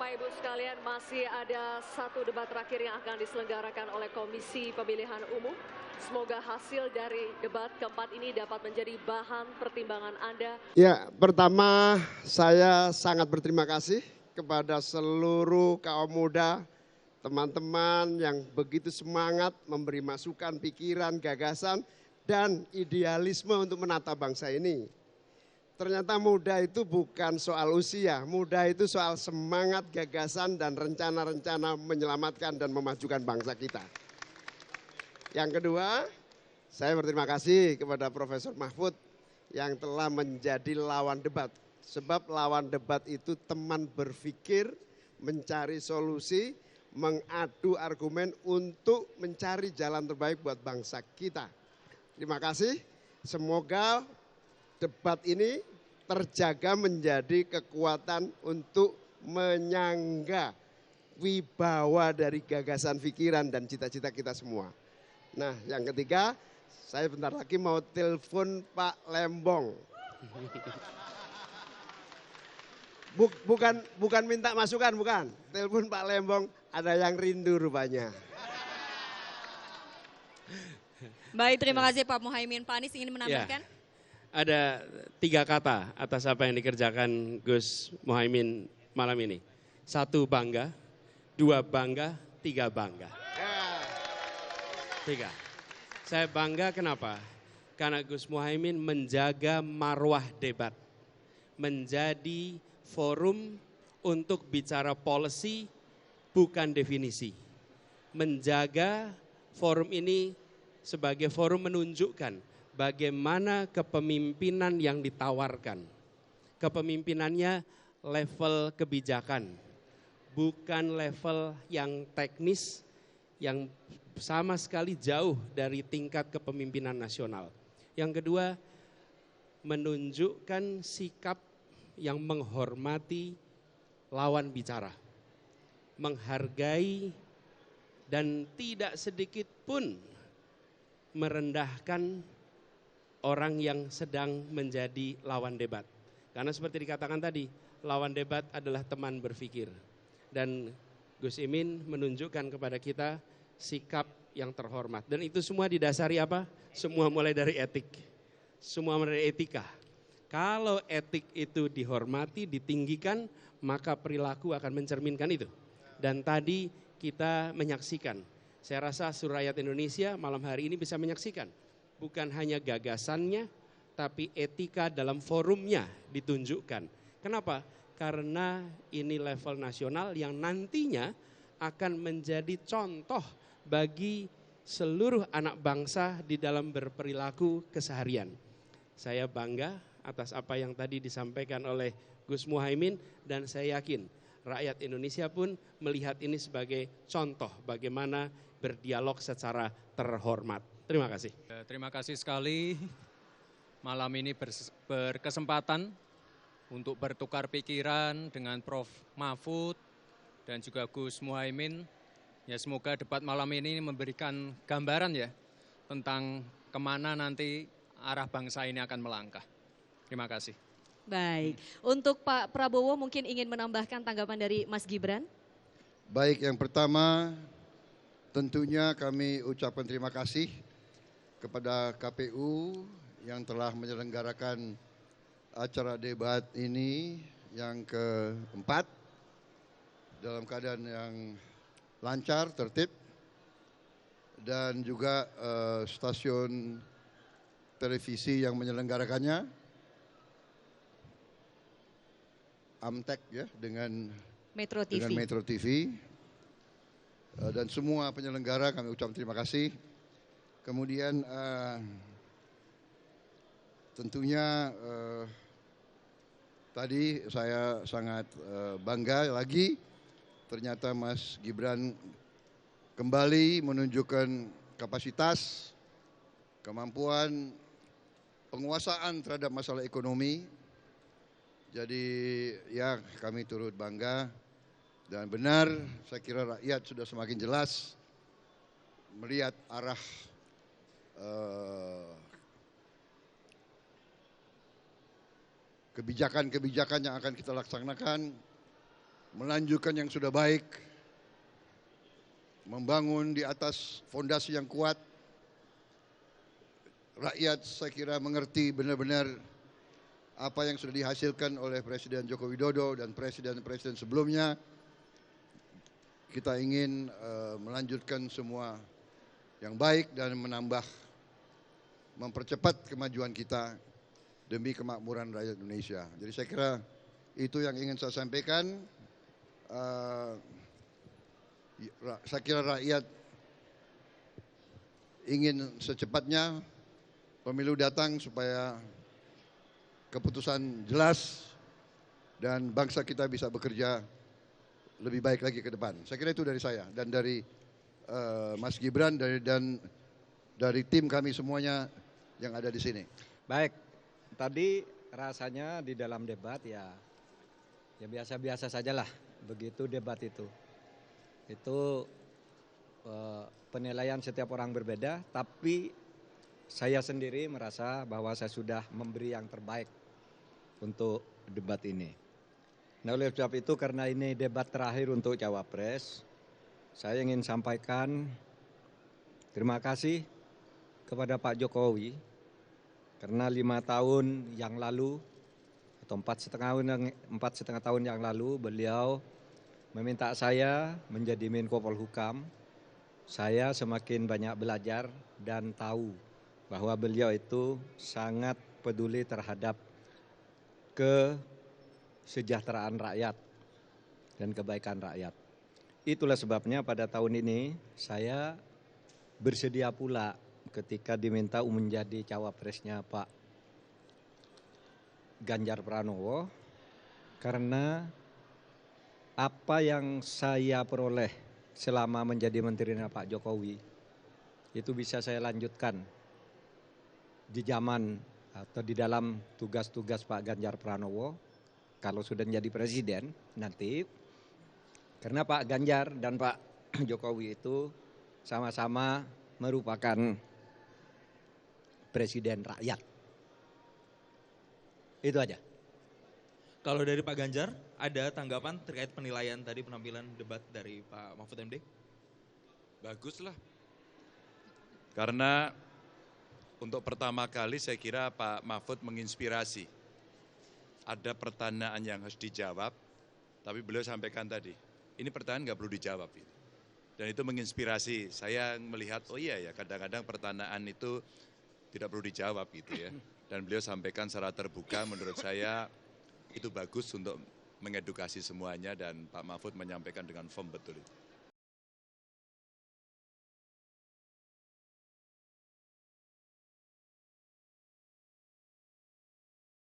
Bapak Ibu sekalian, masih ada satu debat terakhir yang akan diselenggarakan oleh Komisi Pemilihan Umum. Semoga hasil dari debat keempat ini dapat menjadi bahan pertimbangan Anda. Ya, pertama saya sangat berterima kasih kepada seluruh kaum muda, teman-teman yang begitu semangat memberi masukan, pikiran, gagasan, dan idealisme untuk menata bangsa ini. Ternyata muda itu bukan soal usia, muda itu soal semangat, gagasan, dan rencana-rencana menyelamatkan dan memajukan bangsa kita. Yang kedua, saya berterima kasih kepada Profesor Mahfud yang telah menjadi lawan debat. Sebab lawan debat itu teman berpikir, mencari solusi, mengadu argumen untuk mencari jalan terbaik buat bangsa kita. Terima kasih, semoga debat ini terjaga menjadi kekuatan untuk menyangga wibawa dari gagasan pikiran dan cita-cita kita semua. Nah, yang ketiga, saya bentar lagi mau telepon Pak Lembong. Bukan minta masukan, bukan. Telepon Pak Lembong, ada yang rindu rupanya. Baik, terima kasih Pak Muhaimin. Pak Anies ingin menambahkan? Ya, ada 3 kata atas apa yang dikerjakan Gus Muhaimin malam ini. 1 bangga, 2 bangga, 3 bangga. 3. Saya bangga kenapa? Karena Gus Muhaimin menjaga marwah debat. Menjadi forum untuk bicara policy bukan definisi. Menjaga forum ini sebagai forum menunjukkan bagaimana kepemimpinan yang ditawarkan. Kepemimpinannya level kebijakan, bukan level yang teknis yang sama sekali jauh dari tingkat kepemimpinan nasional. Yang kedua, menunjukkan sikap yang menghormati lawan bicara, menghargai dan tidak sedikit pun merendahkan orang yang sedang menjadi lawan debat. Karena seperti dikatakan tadi, lawan debat adalah teman berpikir. Dan Gus Imin menunjukkan kepada kita sikap yang terhormat. Dan itu semua didasari apa? Semua mulai dari etik. Semua mulai dari etika. Kalau etik itu dihormati, ditinggikan, maka perilaku akan mencerminkan itu. Dan tadi kita menyaksikan, saya rasa seluruh rakyat Indonesia malam hari ini bisa menyaksikan. Bukan hanya gagasannya, tapi etika dalam forumnya ditunjukkan. Kenapa? Karena ini level nasional yang nantinya akan menjadi contoh bagi seluruh anak bangsa di dalam berperilaku keseharian. Saya bangga atas apa yang tadi disampaikan oleh Gus Muhaimin dan saya yakin rakyat Indonesia pun melihat ini sebagai contoh bagaimana berdialog secara terhormat. Terima kasih. Terima kasih sekali malam ini berkesempatan untuk bertukar pikiran dengan Prof. Mahfud dan juga Gus Muhaimin. Ya, semoga debat malam ini memberikan gambaran ya tentang kemana nanti arah bangsa ini akan melangkah. Terima kasih. Baik, untuk Pak Prabowo mungkin ingin menambahkan tanggapan dari Mas Gibran. Baik, yang pertama tentunya kami ucapkan terima kasih kepada KPU yang telah menyelenggarakan acara debat ini yang keempat dalam keadaan yang lancar, tertib, dan juga stasiun televisi yang menyelenggarakannya, Amtek ya dengan Metro TV, dan semua penyelenggara kami ucapkan terima kasih. Kemudian tentunya tadi saya sangat bangga lagi ternyata Mas Gibran kembali menunjukkan kapasitas, kemampuan, penguasaan terhadap masalah ekonomi. Jadi ya kami turut bangga dan benar saya kira rakyat sudah semakin jelas melihat arah kebijakan-kebijakan yang akan kita laksanakan melanjutkan yang sudah baik, membangun di atas fondasi yang kuat. Rakyat saya kira mengerti benar-benar apa yang sudah dihasilkan oleh Presiden Joko Widodo dan presiden-presiden sebelumnya. Kita ingin melanjutkan semua yang baik dan mempercepat kemajuan kita demi kemakmuran rakyat Indonesia. Jadi saya kira itu yang ingin saya sampaikan. Saya kira rakyat ingin secepatnya pemilu datang supaya keputusan jelas dan bangsa kita bisa bekerja lebih baik lagi ke depan. Saya kira itu dari saya dan dari Mas Gibran dan dari tim kami semuanya yang ada di sini. Baik, tadi rasanya di dalam debat ya biasa-biasa sajalah begitu debat itu. Itu penilaian setiap orang berbeda, tapi saya sendiri merasa bahwa saya sudah memberi yang terbaik untuk debat ini. Nah, oleh sebab itu karena ini debat terakhir untuk Cawapres, saya ingin sampaikan terima kasih kepada Pak Jokowi karena 5 tahun yang lalu atau 4,5 tahun yang lalu beliau meminta saya menjadi Menko Polhukam. Saya semakin banyak belajar dan tahu bahwa beliau itu sangat peduli terhadap kesejahteraan rakyat dan kebaikan rakyat. Itulah sebabnya pada tahun ini saya bersedia pula ketika diminta menjadi cawapresnya Pak Ganjar Pranowo, karena apa yang saya peroleh selama menjadi menterinya Pak Jokowi itu bisa saya lanjutkan di zaman atau di dalam tugas-tugas Pak Ganjar Pranowo kalau sudah menjadi presiden nanti, karena Pak Ganjar dan Pak Jokowi itu sama-sama merupakan presiden rakyat. Itu aja. Kalau dari Pak Ganjar, ada tanggapan terkait penilaian tadi penampilan debat dari Pak Mahfud MD? Bagus lah. Karena untuk pertama kali saya kira Pak Mahfud menginspirasi. Ada pertanyaan yang harus dijawab, tapi beliau sampaikan tadi, ini pertanyaan nggak perlu dijawab. Dan itu menginspirasi. Saya melihat, oh iya ya kadang-kadang pertanyaan itu tidak perlu dijawab gitu ya. Dan beliau sampaikan secara terbuka, menurut saya itu bagus untuk mengedukasi semuanya dan Pak Mahfud menyampaikan dengan firm betul itu.